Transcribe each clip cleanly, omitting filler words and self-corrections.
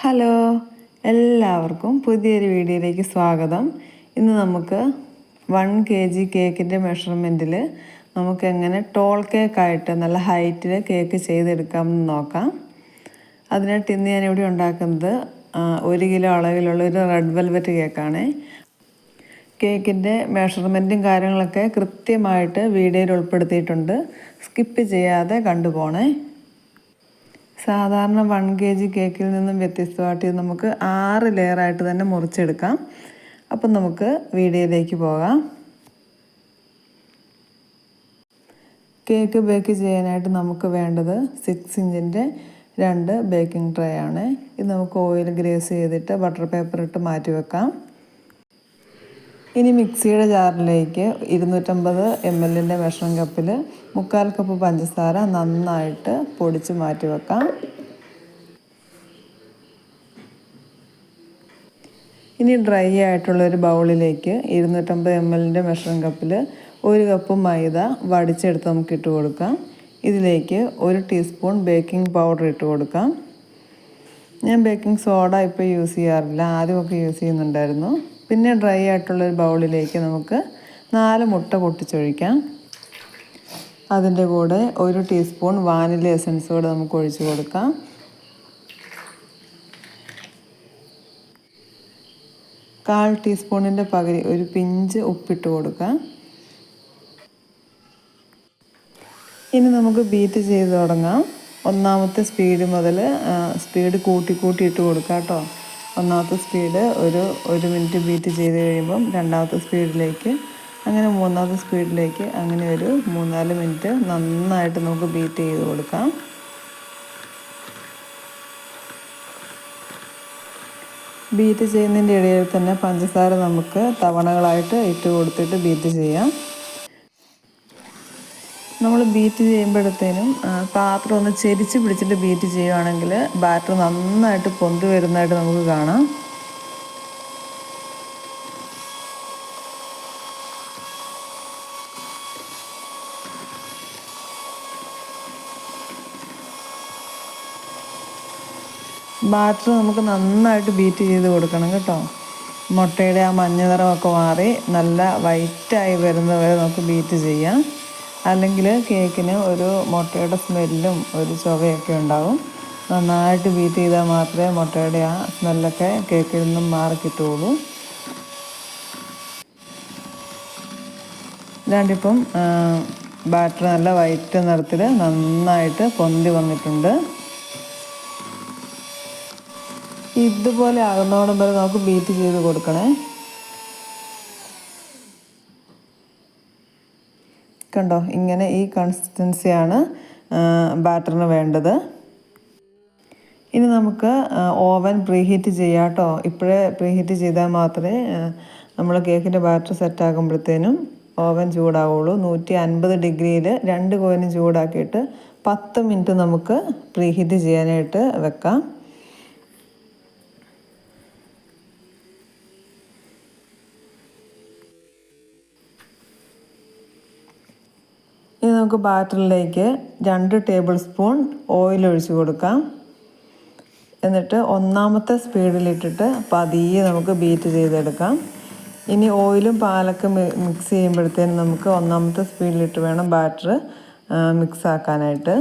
Hello, എല്ലാവർക്കും പുതിയൊരു വീഡിയോയിലേക്ക് സ്വാഗതം. ഇന്ന് നമുക്ക് 1 kg കേക്കിൻ്റെ മെഷർമെൻറ്റിൽ നമുക്ക് എങ്ങനെ ടോൾ കേക്കായിട്ട് നല്ല ഹൈറ്റിൽ കേക്ക് ചെയ്തെടുക്കാമെന്ന് നോക്കാം. അതിനായിട്ട് ഇന്ന് ഞാനിവിടെ ഉണ്ടാക്കുന്നത് 1 കിലോ അളവിലുള്ള ഒരു റെഡ് വെൽവെറ്റ് കേക്കാണ്. കേക്കിൻ്റെ മെഷർമെൻറ്റും കാര്യങ്ങളൊക്കെ കൃത്യമായിട്ട് വീഡിയോയിൽ ഉൾപ്പെടുത്തിയിട്ടുണ്ട്. സ്കിപ്പ് ചെയ്യാതെ കണ്ടുപോണേ. സാധാരണ 1 kg കേക്കിൽ നിന്നും വ്യത്യസ്തമായിട്ട് നമുക്ക് 6 ലെയറായിട്ട് തന്നെ മുറിച്ചെടുക്കാം. അപ്പം നമുക്ക് വീഡിയോയിലേക്ക് പോകാം. കേക്ക് ബേക്ക് ചെയ്യാനായിട്ട് നമുക്ക് വേണ്ടത് 6 ഇഞ്ചിൻ്റെ 2 ബേക്കിംഗ് ട്രേ ആണ്. ഇത് നമുക്ക് ഓയിൽ ഗ്രേസ് ചെയ്തിട്ട് ബട്ടർ പേപ്പർ ഇട്ട് മാറ്റി വെക്കാം. ഇനി മിക്സിയുടെ ജാറിലേക്ക് 250 ml മെഷറിംഗ് കപ്പിൽ 3/4 കപ്പ് പഞ്ചസാര നന്നായിട്ട് പൊടിച്ച് മാറ്റി വെക്കാം. ഇനി ഡ്രൈ ആയിട്ടുള്ളൊരു ബൗളിലേക്ക് 250 ml മെഷറിംഗ് കപ്പിൽ 1 കപ്പ് മൈദ വടിച്ചെടുത്ത് നമുക്ക് ഇട്ട് കൊടുക്കാം. ഇതിലേക്ക് 1 ടീസ്പൂൺ ബേക്കിംഗ് പൗഡർ ഇട്ട് കൊടുക്കാം. ഞാൻ ബേക്കിംഗ് സോഡ ഇപ്പോൾ യൂസ് ചെയ്യാറില്ല, ആദ്യമൊക്കെ യൂസ് ചെയ്യുന്നുണ്ടായിരുന്നു. പിന്നെ ഡ്രൈ ആയിട്ടുള്ളൊരു ബൗളിലേക്ക് നമുക്ക് 4 മുട്ട പൊട്ടിച്ചൊഴിക്കാം. അതിൻ്റെ കൂടെ 1 ടീസ്പൂൺ വാനില എസൻസ് കൂടെ നമുക്ക് ഒഴിച്ച് കൊടുക്കാം. കാൽ ടീസ്പൂണിൻ്റെ പകുതി ഒരു പിഞ്ച് ഉപ്പിട്ട് കൊടുക്കാം. ഇനി നമുക്ക് ബീറ്റ് ചെയ്ത് തുടങ്ങാം. ഒന്നാമത്തെ സ്പീഡ് മുതൽ സ്പീഡ് കൂട്ടി ഇട്ട് കൊടുക്കാം കേട്ടോ. ഒന്നാമത്തെ സ്പീഡ് ഒരു 1 മിനിറ്റ് ബീറ്റ് ചെയ്ത് കഴിയുമ്പം രണ്ടാമത്തെ സ്പീഡിലേക്ക്, അങ്ങനെ മൂന്നാമത്തെ സ്പീഡിലേക്ക്, അങ്ങനെ ഒരു 3-4 മിനിറ്റ് നന്നായിട്ട് നമുക്ക് ബീറ്റ് ചെയ്ത് കൊടുക്കാം. ബീറ്റ് ചെയ്യുന്നതിൻ്റെ ഇടയിൽ തന്നെ പഞ്ചസാര നമുക്ക് തവണകളായിട്ട് ഇട്ട് കൊടുത്തിട്ട് ബീറ്റ് ചെയ്യാം. നമ്മൾ ബീറ്റ് ചെയ്യുമ്പോഴത്തേനും പാത്രം ഒന്ന് ചെരിച്ച് പിടിച്ചിട്ട് ബീറ്റ് ചെയ്യുകയാണെങ്കിൽ ബാറ്റർ നന്നായിട്ട് പൊന്തി വരുന്നതായിട്ട് നമുക്ക് കാണാം. ബാറ്റർ നമുക്ക് നന്നായിട്ട് ബീറ്റ് ചെയ്ത് കൊടുക്കണം കേട്ടോ. മുട്ടയുടെ ആ മഞ്ഞ നിറമൊക്കെ മാറി നല്ല വൈറ്റായി വരുന്നത് വരെ നമുക്ക് ബീറ്റ് ചെയ്യാം. അല്ലെങ്കിൽ കേക്കിന് ഒരു മുട്ടയുടെ സ്മെല്ലും ഒരു ചുവയൊക്കെ ഉണ്ടാകും. നന്നായിട്ട് ബീറ്റ് ചെയ്താൽ മാത്രമേ മുട്ടയുടെ ആ സ്മെല്ലൊക്കെ കേക്കിൽ നിന്നും മാറി കിട്ടുകയുള്ളൂ. ഇതാണ്ടിപ്പം ബാറ്റർ നല്ല വൈറ്റ് നിറത്തിൽ നന്നായിട്ട് പൊന്തി വന്നിട്ടുണ്ട്. ഇതുപോലെ ആകുന്നതോടും വരെ നമുക്ക് ബീറ്റ് ചെയ്ത് കൊടുക്കണേ. കണ്ടോ, ഇങ്ങനെ ഈ കൺസിസ്റ്റൻസിയാണ് ബാറ്ററിന് വേണ്ടത്. ഇനി നമുക്ക് ഓവൻ പ്രീഹീറ്റ് ചെയ്യാം കേട്ടോ. ഇപ്പോഴേ പ്രീഹീറ്റ് ചെയ്താൽ മാത്രമേ നമ്മൾ കേക്കിൻ്റെ ബാറ്റർ സെറ്റാക്കുമ്പോഴത്തേനും ഓവൻ ചൂടാവുള്ളൂ. 150 ഡിഗ്രിയിൽ 2 കോയിനും ചൂടാക്കിയിട്ട് 10 മിനിറ്റ് നമുക്ക് പ്രീഹീറ്റ് ചെയ്യാനായിട്ട് വെക്കാം. ഇനി നമുക്ക് ബാറ്ററിലേക്ക് 2 ടേബിൾ സ്പൂൺ ഓയിൽ ഒഴിച്ച് കൊടുക്കാം. എന്നിട്ട് ഒന്നാമത്തെ സ്പീഡിലിട്ടിട്ട് പതിയെ നമുക്ക് ബീറ്റ് ചെയ്തെടുക്കാം. ഇനി ഓയിലും പാലൊക്കെ മിക്സ് ചെയ്യുമ്പോഴത്തേനും നമുക്ക് ഒന്നാമത്തെ സ്പീഡിലിട്ട് വേണം ബാറ്റർ മിക്സ് ആക്കാനായിട്ട്.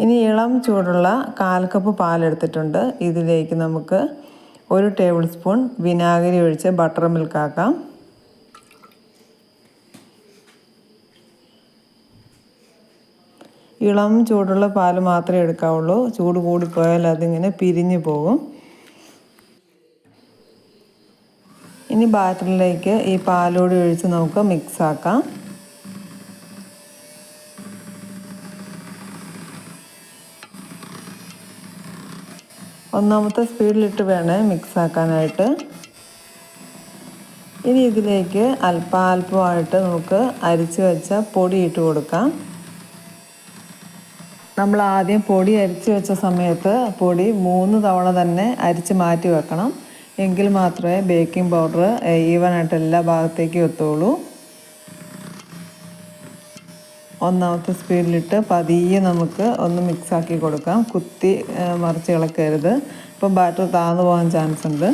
ഇനി ഇളം ചൂടുള്ള 1/4 കപ്പ് പാലെടുത്തിട്ടുണ്ട്. ഇതിലേക്ക് നമുക്ക് 1 ടേബിൾ സ്പൂൺ വിനാഗിരി ഒഴിച്ച് ബട്ടർ മിൽക്കാക്കാം. ഇളം ചൂടുള്ള പാൽ മാത്രമേ എടുക്കാവുള്ളൂ. ചൂട് കൂടിപ്പോയാൽ അതിങ്ങനെ പിരിഞ്ഞു പോകും. ഇനി ബാറ്ററിലേക്ക് ഈ പാലോട് ഒഴിച്ച് നമുക്ക് മിക്സ് ആക്കാം. ഒന്നാമത്തെ സ്പീഡിലിട്ട് വേണേ മിക്സ് ആക്കാനായിട്ട്. ഇനി ഇതിലേക്ക് അല്പമായിട്ട് നമുക്ക് അരിച്ച് വെച്ച പൊടി ഇട്ട് കൊടുക്കാം. നമ്മൾ ആദ്യം പൊടി അരിച്ച് വെച്ച സമയത്ത് പൊടി 3 തവണ തന്നെ അരിച്ച് മാറ്റി വെക്കണം. എങ്കിൽ മാത്രമേ ബേക്കിംഗ് പൗഡർ ഈവനായിട്ട് എല്ലാ ഭാഗത്തേക്കും എത്തുള്ളൂ. ഒന്നാമത്തെ സ്പീഡിലിട്ട് പതിയെ നമുക്ക് ഒന്ന് മിക്സാക്കി കൊടുക്കാം. കുത്തി മറിച്ച് ഇളക്കരുത്, അപ്പോൾ ബാറ്റർ താഴ്ന്നു പോകാൻ ചാൻസ് ഉണ്ട്.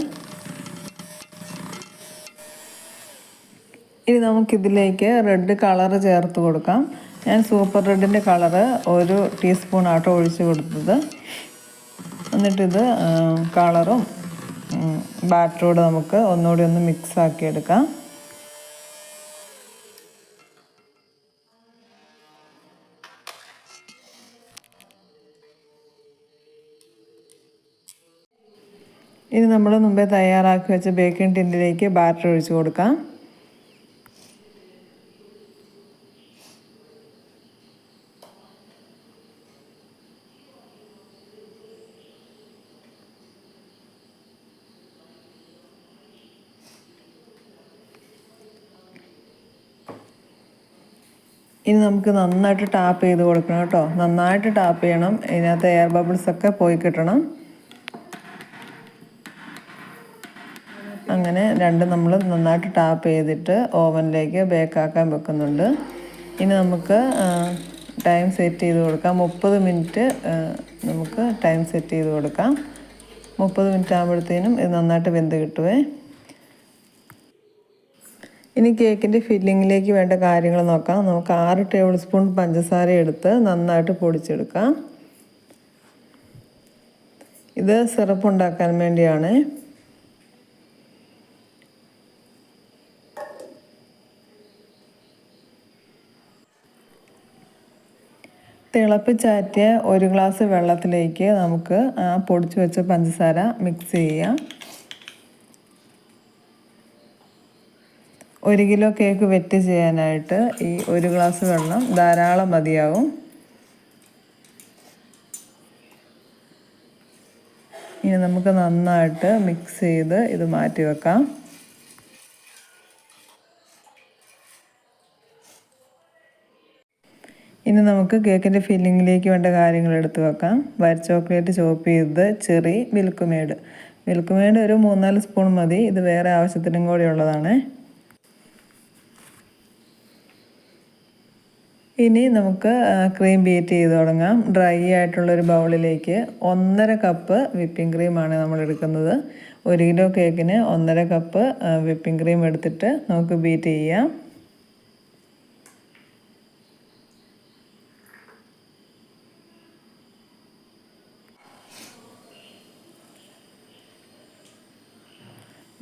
ഇനി നമുക്കിതിലേക്ക് റെഡ് കളറ് ചേർത്ത് കൊടുക്കാം. ഞാൻ സൂപ്പർ റെഡിൻ്റെ കളറ് 1 ടീസ്പൂൺ ആട്ടോ ഒഴിച്ച് കൊടുത്തത്. എന്നിട്ടിത് കളറും ബാറ്ററോട് നമുക്ക് ഒന്നുകൂടി ഒന്ന് മിക്സാക്കി എടുക്കാം. ഇനി നമ്മൾ മുമ്പേ തയ്യാറാക്കി വെച്ച ബേക്കിംഗ് ടിന്നിലേക്ക് ബാറ്റർ ഒഴിച്ച് കൊടുക്കാം. ഇനി നമുക്ക് നന്നായിട്ട് ടാപ്പ് ചെയ്ത് കൊടുക്കണം കേട്ടോ. നന്നായിട്ട് ടാപ്പ് ചെയ്യണം. ഇതിനകത്ത് എയർ ബബിൾസൊക്കെ പോയി കിട്ടണം. അങ്ങനെ രണ്ടും നമ്മൾ നന്നായിട്ട് ടാപ്പ് ചെയ്തിട്ട് ഓവനിലേക്ക് ബേക്കാക്കാൻ വെക്കുന്നുണ്ട്. ഇനി നമുക്ക് ടൈം സെറ്റ് ചെയ്ത് കൊടുക്കാം. 30 മിനിറ്റ് നമുക്ക് ടൈം സെറ്റ് ചെയ്ത് കൊടുക്കാം. 30 മിനിറ്റ് ആകുമ്പോഴത്തേനും ഇത് നന്നായിട്ട് വെന്ത് കിട്ടുവേ. ഇനി കേക്കിൻ്റെ ഫില്ലിങ്ങിലേക്ക് വേണ്ട കാര്യങ്ങൾ നോക്കാം. നമുക്ക് 6 ടേബിൾ സ്പൂൺ പഞ്ചസാര എടുത്ത് നന്നായിട്ട് പൊടിച്ചെടുക്കാം. ഇത് സിറപ്പ് ഉണ്ടാക്കാൻ വേണ്ടിയാണ്. തിളപ്പിച്ചാറ്റിയ 1 ഗ്ലാസ് വെള്ളത്തിലേക്ക് നമുക്ക് പൊടിച്ചു വെച്ച പഞ്ചസാര മിക്സ് ചെയ്യാം. 1 കിലോ കേക്ക് വെറ്റ് ചെയ്യാനായിട്ട് ഈ 1 ഗ്ലാസ് വെള്ളം ധാരാളം മതിയാവും. ഇനി നമുക്ക് നന്നായിട്ട് മിക്സ് ചെയ്ത് ഇത് മാറ്റി വെക്കാം. ഇനി നമുക്ക് കേക്കിൻ്റെ ഫില്ലിങ്ങിലേക്ക് വേണ്ട കാര്യങ്ങൾ എടുത്ത് വെക്കാം. വൈറ്റ് ചോക്ലേറ്റ് ചോപ്പ് ചെയ്തത്, ചെറി, മിൽക്ക് മെയ്ഡ് ഒരു 3-4 സ്പൂൺ മതി. ഇത് വേറെ ആവശ്യത്തിനും കൂടി ഉള്ളതാണ്. ഇനി നമുക്ക് ക്രീം ബീറ്റ് ചെയ്ത് തുടങ്ങാം. ഡ്രൈ ആയിട്ടുള്ളൊരു ബൗളിലേക്ക് 1.5 കപ്പ് വിപ്പിംഗ് ക്രീമാണ് നമ്മൾ എടുക്കുന്നത്. 1 കിലോ കേക്കിന് 1.5 കപ്പ് വിപ്പിംഗ് ക്രീം എടുത്തിട്ട് നമുക്ക് ബീറ്റ് ചെയ്യാം.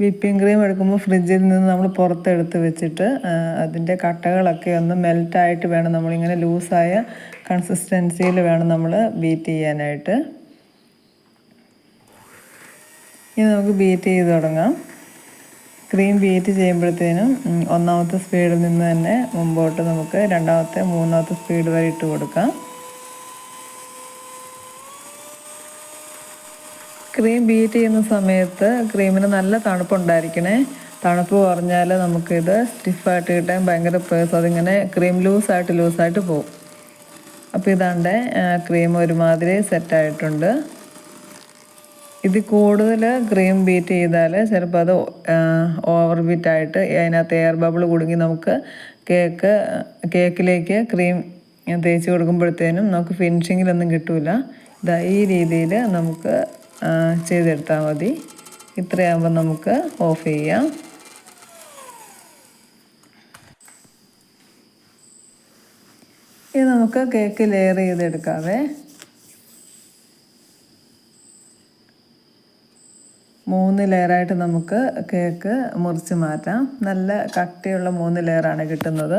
വിപ്പിംഗ് ക്രീം എടുക്കുമ്പോൾ ഫ്രിഡ്ജിൽ നിന്ന് നമ്മൾ പുറത്തെടുത്ത് വെച്ചിട്ട് അതിൻ്റെ കട്ടകളൊക്കെ ഒന്ന് മെൽറ്റായിട്ട് വേണം, നമ്മളിങ്ങനെ ലൂസായ കൺസിസ്റ്റൻസിയിൽ വേണം നമ്മൾ ബീറ്റ് ചെയ്യാനായിട്ട്. ഇനി നമുക്ക് ബീറ്റ് ചെയ്ത് തുടങ്ങാം. ക്രീം ബീറ്റ് ചെയ്യുമ്പോഴത്തേനും 1ാമത്തെ സ്പീഡിൽ നിന്ന് തന്നെ മുമ്പോട്ട് നമുക്ക് 2ാമത്തെ 3ാമത്തെ സ്പീഡ് വരെ ഇട്ട് കൊടുക്കാം. ക്രീം ബീറ്റ് ചെയ്യുന്ന സമയത്ത് ക്രീമിന് നല്ല തണുപ്പുണ്ടായിരിക്കണേ. തണുപ്പ് കുറഞ്ഞാൽ നമുക്കിത് സ്റ്റിഫായിട്ട് കിട്ടാൻ ഭയങ്കര പ്രയാസം. അതിങ്ങനെ ക്രീം ലൂസായിട്ട് പോകും. അപ്പോൾ ഇതാണ്ട് ക്രീം ഒരുമാതിരി സെറ്റായിട്ടുണ്ട്. ഇതിൽ കൂടുതൽ ക്രീം ബീറ്റ് ചെയ്താൽ ചിലപ്പോൾ അത് ഓവർ ബീറ്റായിട്ട് അതിനകത്ത് എയർ ബബിൾ കുടുങ്ങി നമുക്ക് കേക്കിലേക്ക് ക്രീം തേച്ച് കൊടുക്കുമ്പോഴത്തേനും നമുക്ക് ഫിനിഷിങ്ങിലൊന്നും കിട്ടില്ല. ഇതാ ഈ രീതിയിൽ നമുക്ക് ചെയ്തെടുത്താൽ മതി. ഇത്രയാകുമ്പോൾ നമുക്ക് ഓഫ് ചെയ്യാം. ഇനി നമുക്ക് കേക്ക് ലെയർ ചെയ്തെടുക്കാവേ. 3 ലെയറായിട്ട് നമുക്ക് കേക്ക് മുറിച്ച് മാറ്റാം. നല്ല കട്ടിയുള്ള 3 ലെയറാണ് കിട്ടുന്നത്.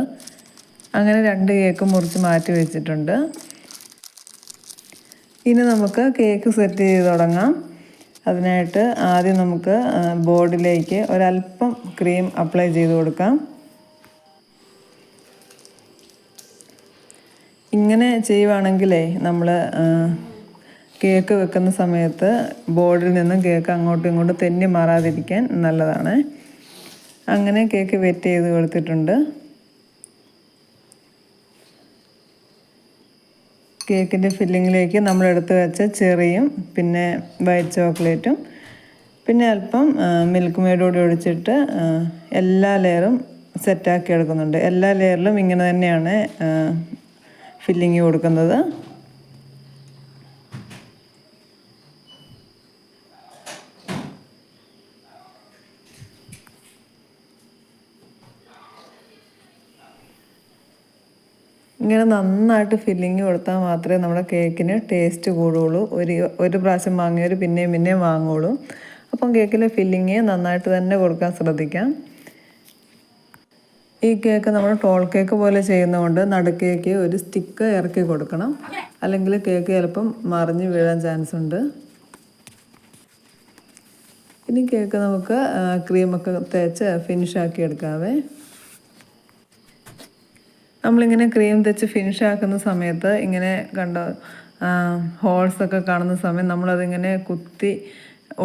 അങ്ങനെ 2 കേക്ക് മുറിച്ച് മാറ്റി വെച്ചിട്ടുണ്ട്. ഇനി നമുക്ക് കേക്ക് സെറ്റ് ചെയ്ത് തുടങ്ങാം. അതിനായിട്ട് ആദ്യം നമുക്ക് ബോർഡിലേക്ക് ഒരല്പം ക്രീം അപ്ലൈ ചെയ്ത് കൊടുക്കാം. ഇങ്ങനെ ചെയ്യുവാണെങ്കിലേ നമ്മൾ കേക്ക് വെക്കുന്ന സമയത്ത് ബോർഡിൽ നിന്നും കേക്ക് അങ്ങോട്ടും ഇങ്ങോട്ടും തെന്നി മാറാതിരിക്കാൻ നല്ലതാണ്. അങ്ങനെ കേക്ക് വെറ്റ് ചെയ്ത് കൊടുത്തിട്ടുണ്ട്. കേക്കിൻ്റെ ഫില്ലിങ്ങിലേക്ക് നമ്മൾ എടുത്ത് വെച്ച ചെറിയും പിന്നെ വൈറ്റ് ചോക്ലേറ്റും പിന്നെ അല്പം മിൽക്ക് മെയ്ഡ് കൂടി ഒഴിച്ചിട്ട് എല്ലാ ലെയറും സെറ്റാക്കി എടുക്കുന്നുണ്ട്. എല്ലാ ലെയറിലും ഇങ്ങനെ തന്നെയാണ് ഫില്ലിങ് കൊടുക്കുന്നത്. ഇങ്ങനെ നന്നായിട്ട് ഫില്ലിങ് കൊടുത്താൽ മാത്രമേ നമ്മുടെ കേക്കിന് ടേസ്റ്റ് കൂടുകയുള്ളൂ. ഒരു പ്രാവശ്യം വാങ്ങിയവർ പിന്നെയും വാങ്ങുകയുള്ളൂ. അപ്പം കേക്കിലെ ഫില്ലിങ് നന്നായിട്ട് തന്നെ കൊടുക്കാൻ ശ്രദ്ധിക്കാം. ഈ കേക്ക് നമ്മൾ ടോൾ കേക്ക് പോലെ ചെയ്യുന്നതുകൊണ്ട് നടുക്കേക്ക് ഒരു സ്റ്റിക്ക് ഇറക്കി കൊടുക്കണം, അല്ലെങ്കിൽ കേക്ക് ചിലപ്പം മറിഞ്ഞ് വീഴാൻ ചാൻസ് ഉണ്ട്. ഇനി കേക്ക് നമുക്ക് ക്രീമൊക്കെ തേച്ച് ഫിനിഷാക്കി എടുക്കാവേ. നമ്മളിങ്ങനെ ക്രീം തേച്ച് ഫിനിഷാക്കുന്ന സമയത്ത് ഇങ്ങനെ കണ്ട ഹോൾസൊക്കെ കാണുന്ന സമയം നമ്മളതിങ്ങനെ കുത്തി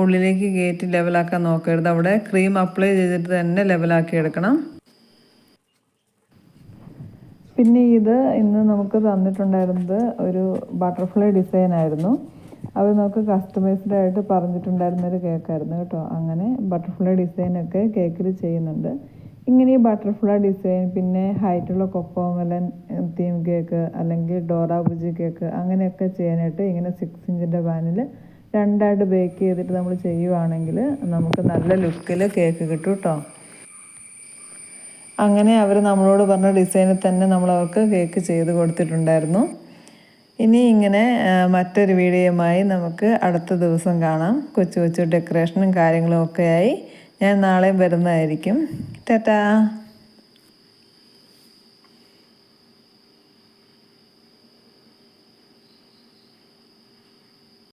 ഉള്ളിലേക്ക് കയറ്റി ലെവലാക്കാൻ നോക്കരുത്. അവിടെ ക്രീം അപ്ലൈ ചെയ്തിട്ട് തന്നെ ലെവലാക്കി എടുക്കണം. പിന്നെ ഇന്ന് നമുക്ക് തന്നിട്ടുണ്ടായിരുന്നത് ഒരു ബട്ടർഫ്ലൈ ഡിസൈൻ ആയിരുന്നു. അത് നമുക്ക് കസ്റ്റമൈസ്ഡ് ആയിട്ട് പറഞ്ഞിട്ടുണ്ടായിരുന്നൊരു കേക്കായിരുന്നു കേട്ടോ. അങ്ങനെ ബട്ടർഫ്ലൈ ഡിസൈനൊക്കെ കേക്കിൽ ചെയ്യുന്നുണ്ട്. ഇങ്ങനെ ഈ ബട്ടർഫ്ലൈ ഡിസൈൻ, പിന്നെ ഹൈറ്റുള്ള കൊക്കോമലൻ തീം കേക്ക്, അല്ലെങ്കിൽ ഡോറ ബുജി കേക്ക്, അങ്ങനെയൊക്കെ ചെയ്യാനായിട്ട് ഇങ്ങനെ 6 ഇഞ്ചിൻ്റെ പാനിൽ 2ആയിട്ട് ബേക്ക് ചെയ്തിട്ട് നമ്മൾ ചെയ്യുവാണെങ്കിൽ നമുക്ക് നല്ല ലുക്കിൽ കേക്ക് കിട്ടും കേട്ടോ. അങ്ങനെ അവർ നമ്മളോട് പറഞ്ഞ ഡിസൈനിൽ തന്നെ നമ്മൾ അവർക്ക് കേക്ക് ചെയ്ത് കൊടുത്തിട്ടുണ്ടായിരുന്നു. ഇനി ഇങ്ങനെ മറ്റൊരു വീഡിയോയുമായി നമുക്ക് അടുത്ത ദിവസം കാണാം. കൊച്ചു കൊച്ചു ഡെക്കറേഷനും കാര്യങ്ങളും ഒക്കെയായി ഞാൻ നാളെയും വരുന്നതായിരിക്കും. ടാറ്റാ.